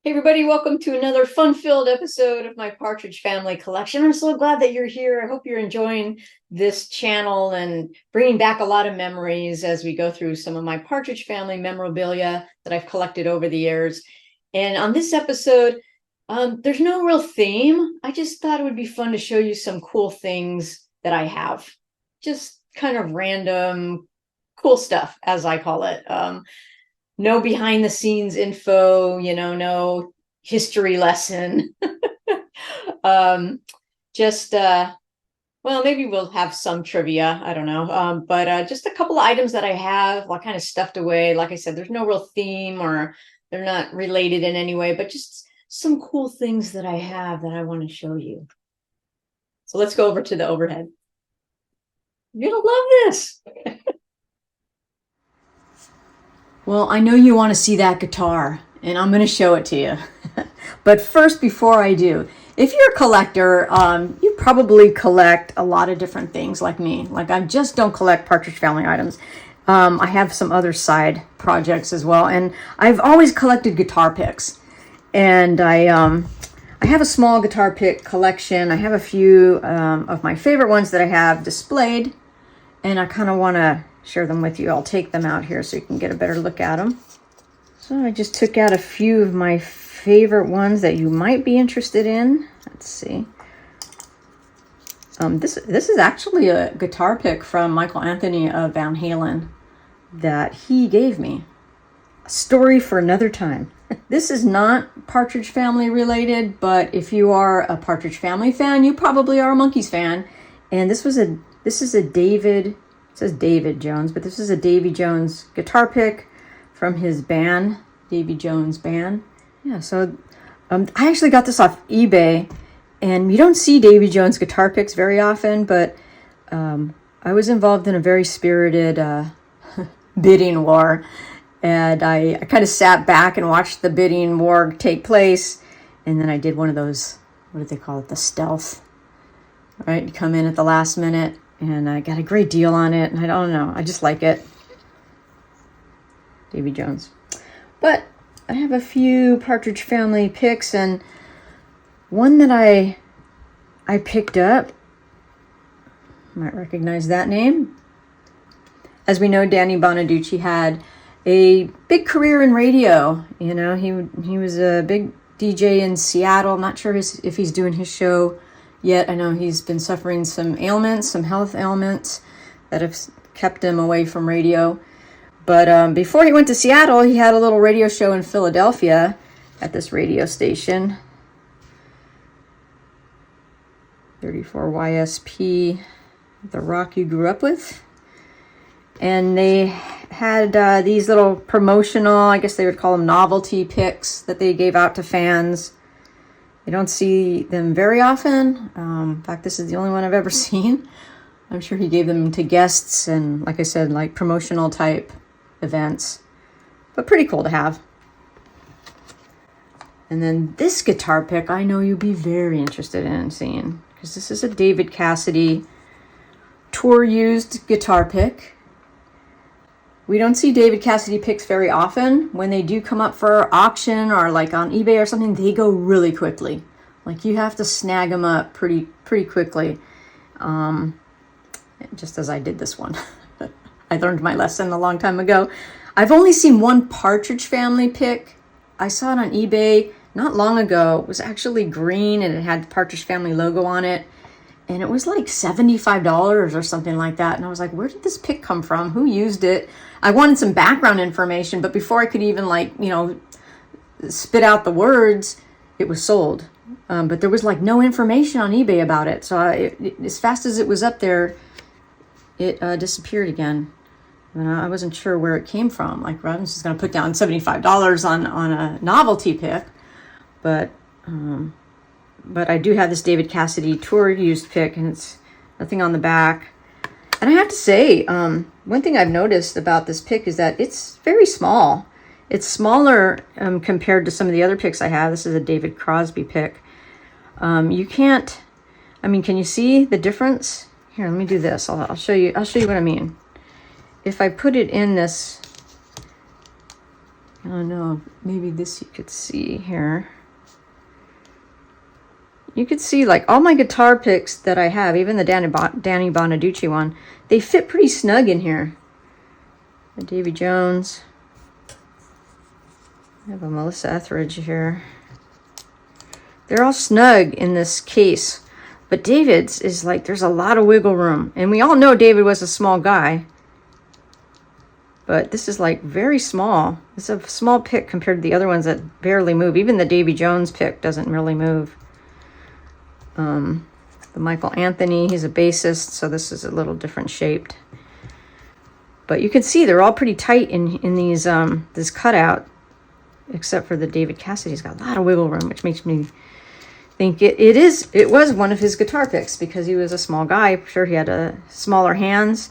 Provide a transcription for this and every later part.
Hey everybody, welcome to another fun-filled episode of My Partridge Family Collection. I'm so glad that you're here. I hope you're enjoying this channel and bringing back a lot of memories as we go through some of my Partridge Family memorabilia that I've collected over the years. And on this episode, there's no real theme. I just thought it would be fun to show you some cool things that I have. Just kind of random, cool stuff, as I call it. No behind the scenes info, no history lesson. Just well, maybe we'll have some trivia, I don't know. But just a couple of items that I have, like kind of stuffed away. Like I said, there's no real theme or they're not related in any way, but just some cool things that I have that I want to show you. So let's go over to the overhead. You're gonna love this. Well, I know you want to see that guitar, and I'm going to show it to you. But first, before I do, if you're a collector, you probably collect a lot of different things like me. Like I just don't collect Partridge Family items. I have some other side projects as well, and I've always collected guitar picks. And I have a small guitar pick collection. I have a few of my favorite ones that I have displayed, and I kind of want to share them with you. I'll take them out here so you can get a better look at them. So I just took out a few of my favorite ones that you might be interested in. Let's see. This is actually a guitar pick from Michael Anthony of Van Halen that he gave me. A story for another time. This is not Partridge Family related, but if you are a Partridge Family fan, you probably are a Monkees fan. And this is a David. It says David Jones, but this is a Davy Jones guitar pick from his band, Davy Jones Band. Yeah, so I actually got this off eBay, and you don't see Davy Jones guitar picks very often, but I was involved in a very spirited bidding war, and I kind of sat back and watched the bidding war take place, and then I did one of those, what do they call it, the stealth, right? You come in at the last minute, and I got a great deal on it. And I don't know. I just like it. Davy Jones. But I have a few Partridge Family picks. And one that I picked up. You might recognize that name. As we know, Danny Bonaducci had a big career in radio. You know, he was a big DJ in Seattle. I'm not sure if he's doing his show yet. I know he's been suffering some ailments, some health ailments that have kept him away from radio. But before he went to Seattle, he had a little radio show in Philadelphia at this radio station. 34 YSP, the rock you grew up with. And they had these little promotional, I guess they would call them novelty picks that they gave out to fans. You don't see them very often. In fact, this is the only one I've ever seen. I'm sure he gave them to guests and, like I said, like promotional type events. But pretty cool to have. And then this guitar pick, I know you'll be very interested in seeing, because this is a David Cassidy tour used guitar pick. We don't see David Cassidy picks very often. When they do come up for auction or like on eBay or something, they go really quickly. Like you have to snag them up pretty quickly. Just as I did this one. I learned my lesson a long time ago. I've only seen one Partridge Family pick. I saw it on eBay not long ago. It was actually green and it had the Partridge Family logo on it. And it was like $75 or something like that. And I was like, where did this pick come from? Who used it? I wanted some background information, but before I could even spit out the words, it was sold. But there was like no information on eBay about it. So as fast as it was up there, it disappeared again. And I wasn't sure where it came from. Like, I was just going to put down $75 on a novelty pick. But I do have this David Cassidy tour used pick, and it's nothing on the back. And I have to say, one thing I've noticed about this pick is that it's very small. It's smaller compared to some of the other picks I have. This is a David Crosby pick. Can you see the difference? Here, let me do this. I'll show you what I mean. If I put it in this, I don't know, maybe this you could see here. You could see like all my guitar picks that I have, even the Danny Bonaducci one, they fit pretty snug in here. The Davy Jones. I have a Melissa Etheridge here. They're all snug in this case. But David's is like, there's a lot of wiggle room. And we all know David was a small guy. But this is like very small. It's a small pick compared to the other ones that barely move. Even the Davy Jones pick doesn't really move. The Michael Anthony, he's a bassist, so this is a little different shaped. But you can see they're all pretty tight in these this cutout, except for the David Cassidy. He's got a lot of wiggle room, which makes me think it was one of his guitar picks because he was a small guy. I'm sure he had smaller hands.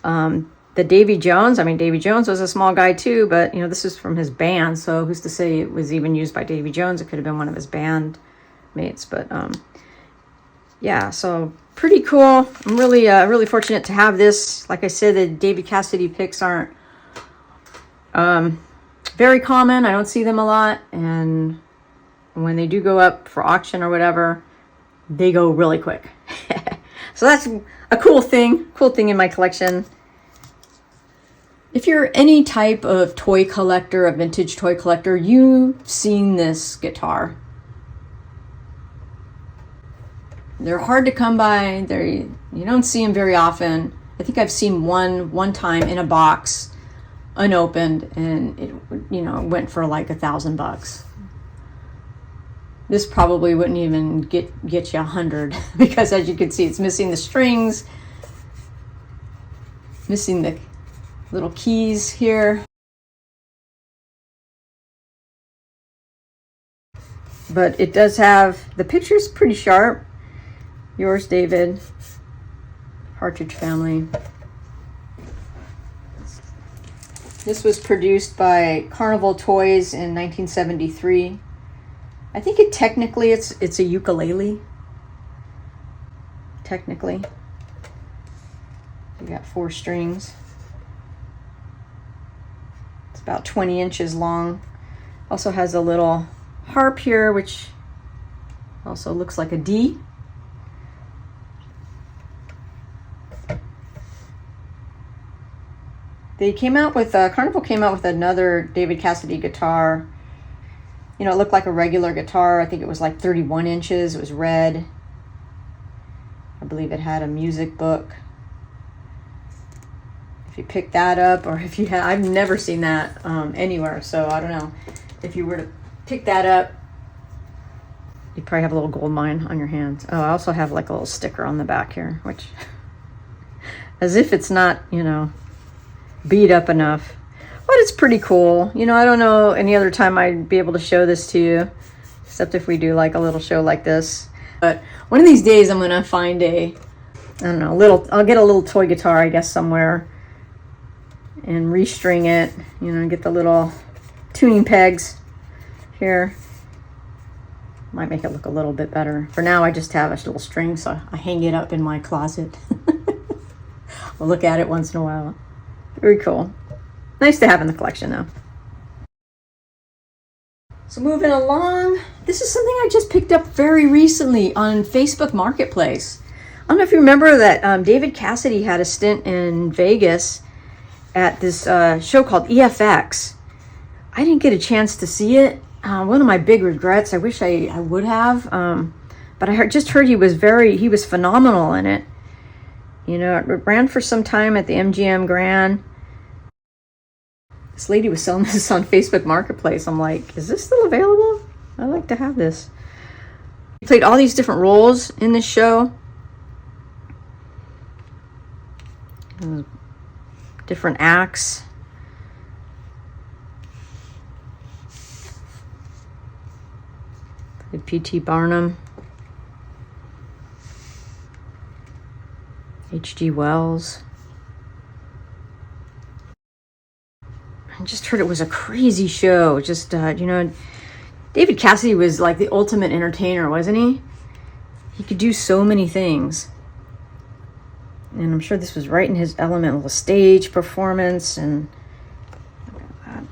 The Davy Jones, I mean, Davy Jones was a small guy too, but you know, this is from his band, so who's to say it was even used by Davy Jones? It could have been one of his band mates, but yeah, so pretty cool. I'm really really fortunate to have this. Like I said, the David Cassidy picks aren't very common. I don't see them a lot, and when they do go up for auction or whatever, they go really quick. So that's a cool thing in my collection. If you're any type of toy collector, a vintage toy collector, you've seen this guitar. They're hard to come by. You don't see them very often. I think I've seen one time in a box, unopened, and it, you know, went for like $1,000. This probably wouldn't even get you 100 because, as you can see, it's missing the strings, missing the little keys here. But it does have, the picture's pretty sharp. Yours, David, Partridge Family. This was produced by Carnival Toys in 1973. I think technically it's a ukulele. Technically. You got 4 strings. It's about 20 inches long. Also has a little harp here, which also looks like a D. They came out with, Carnival came out with another David Cassidy guitar. You know, it looked like a regular guitar. I think it was like 31 inches. It was red. I believe it had a music book. If you pick that up, or if you have, I've never seen that anywhere, so I don't know. If you were to pick that up, you'd probably have a little gold mine on your hands. Oh, I also have like a little sticker on the back here, which, as if it's not, you know, beat up enough. But it's pretty cool. You know, I don't know any other time I'd be able to show this to you, except if we do like a little show like this. But one of these days I'm gonna find I don't know, I'll get a little toy guitar, I guess, somewhere and restring it, you know, get the little tuning pegs here. Might make it look a little bit better. For now, I just have a little string, so I hang it up in my closet. I'll look at it once in a while. Very cool. Nice to have in the collection, though. So moving along, this is something I just picked up very recently on Facebook Marketplace. I don't know if you remember that David Cassidy had a stint in Vegas at this show called EFX. I didn't get a chance to see it. One of my big regrets. I wish I would have. But I just heard he was phenomenal in it. You know, it ran for some time at the MGM Grand. This lady was selling this on Facebook Marketplace. I'm like, is this still available? I'd like to have this. He played all these different roles in this show. Different acts. Played P.T. Barnum. H.G. Wells. I just heard it was a crazy show. Just, you know, David Cassidy was like the ultimate entertainer, wasn't he? He could do so many things. And I'm sure this was right in his element, with a stage performance and look at that.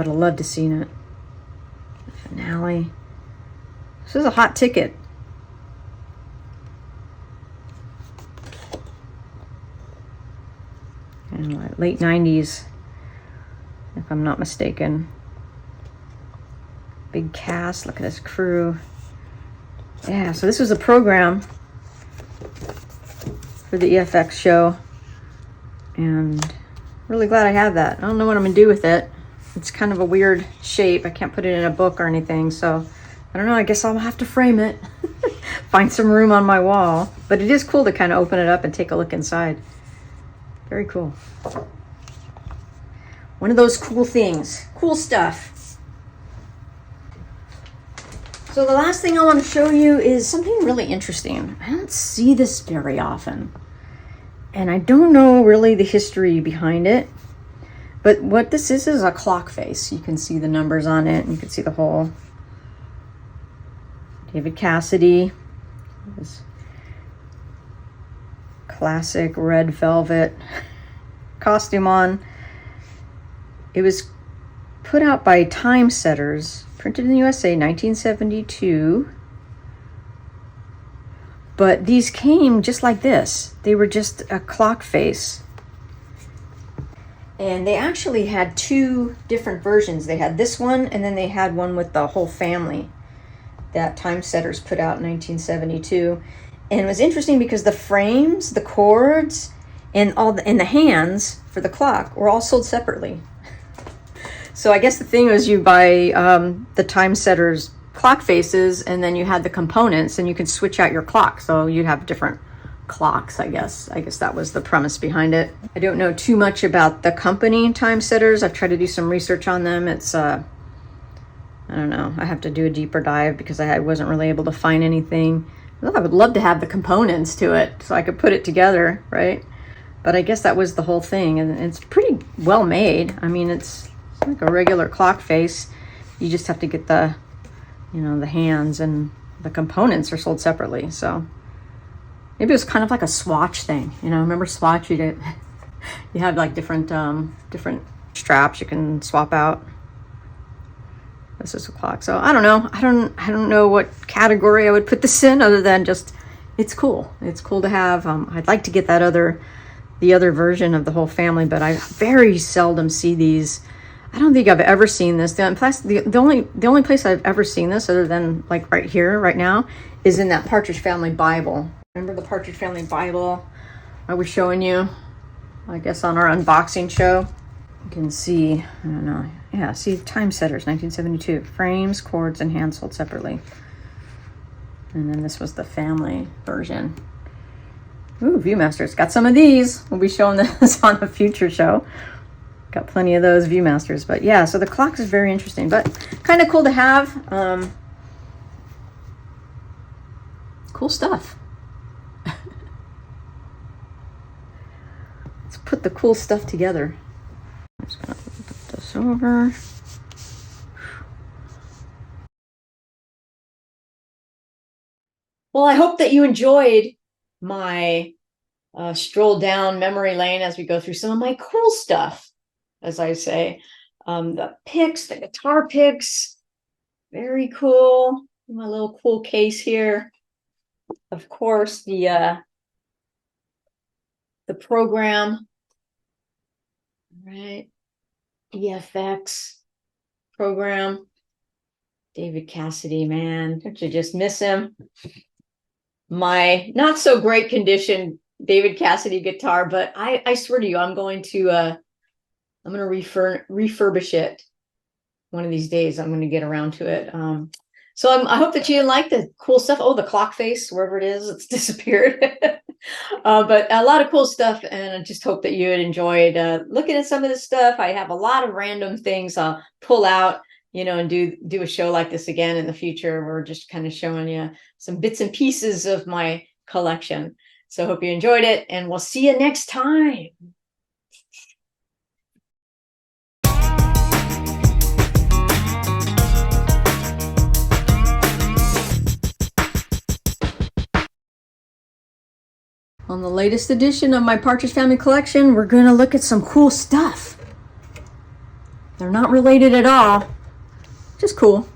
would have loved to seen it. The finale. This is a hot ticket. And like late 90s, if I'm not mistaken. Big cast, look at this crew. Yeah, so this was a program for the EFX show. And really glad I have that. I don't know what I'm gonna do with it. It's kind of a weird shape. I can't put it in a book or anything, so I don't know. I guess I'll have to frame it. Find some room on my wall. But it is cool to kind of open it up and take a look inside. Very cool. One of those cool things. Cool stuff. So the last thing I want to show you is something really interesting. I don't see this very often. And I don't know really the history behind it. But what this is a clock face. You can see the numbers on it, and you can see the whole David Cassidy. His classic red velvet costume on. It was put out by Time Setters, printed in the USA, 1972. But these came just like this. They were just a clock face. And they actually had two different versions. They had this one, and then they had one with the whole family that Time Setters put out in 1972. And it was interesting because the frames, the cords, and the hands for the clock were all sold separately. So I guess the thing was, you buy the Time Setters clock faces, and then you had the components, and you could switch out your clock. So you'd have different clocks, I guess. I guess that was the premise behind it. I don't know too much about the company Time Setters. I've tried to do some research on them. It's I don't know. I have to do a deeper dive because I wasn't really able to find anything. Well, I would love to have the components to it so I could put it together, right? But I guess that was the whole thing, and it's pretty well made. I mean, it's like a regular clock face. You just have to get the, the hands, and the components are sold separately. So maybe it was kind of like a swatch thing. Remember Swatch? You have like different straps you can swap out. This is a clock. So I don't know. I don't know what category I would put this in, other than just it's cool. It's cool to have. I'd like to get the other version of the whole family, but I very seldom see these. I don't think I've ever seen this. The only place I've ever seen this, other than like right here, right now, is in that Partridge Family Bible. Remember the Partridge Family Bible I was showing you, I guess, on our unboxing show? You can see, I don't know. Yeah, see, Time Setters, 1972. Frames, cords, and hands sold separately. And then this was the family version. Ooh, Viewmasters. Got some of these. We'll be showing this on a future show. Got plenty of those Viewmasters. But yeah, so the clock is very interesting, but kind of cool to have. Cool stuff. Let's put the cool stuff together. I'm just gonna put this over. Well, I hope that you enjoyed my stroll down memory lane as we go through some of my cool stuff, as I say. The picks, the guitar picks, very cool. My little cool case here. Of course, the program, right? EFX program. David Cassidy, man, don't you just miss him? My not so great condition David Cassidy guitar, but I swear to you, I'm going to refurbish it one of these days. I'm going to get around to it. So I hope that you like the cool stuff. Oh, the clock face, wherever it is, it's disappeared. But a lot of cool stuff, and I just hope that you had enjoyed looking at some of this stuff. I have a lot of random things I'll pull out, and do a show like this again in the future. We're just kind of showing you some bits and pieces of my collection. So I hope you enjoyed it, and we'll see you next time. On the latest edition of My Partridge Family Collection, we're going to look at some cool stuff. They're not related at all. Just cool.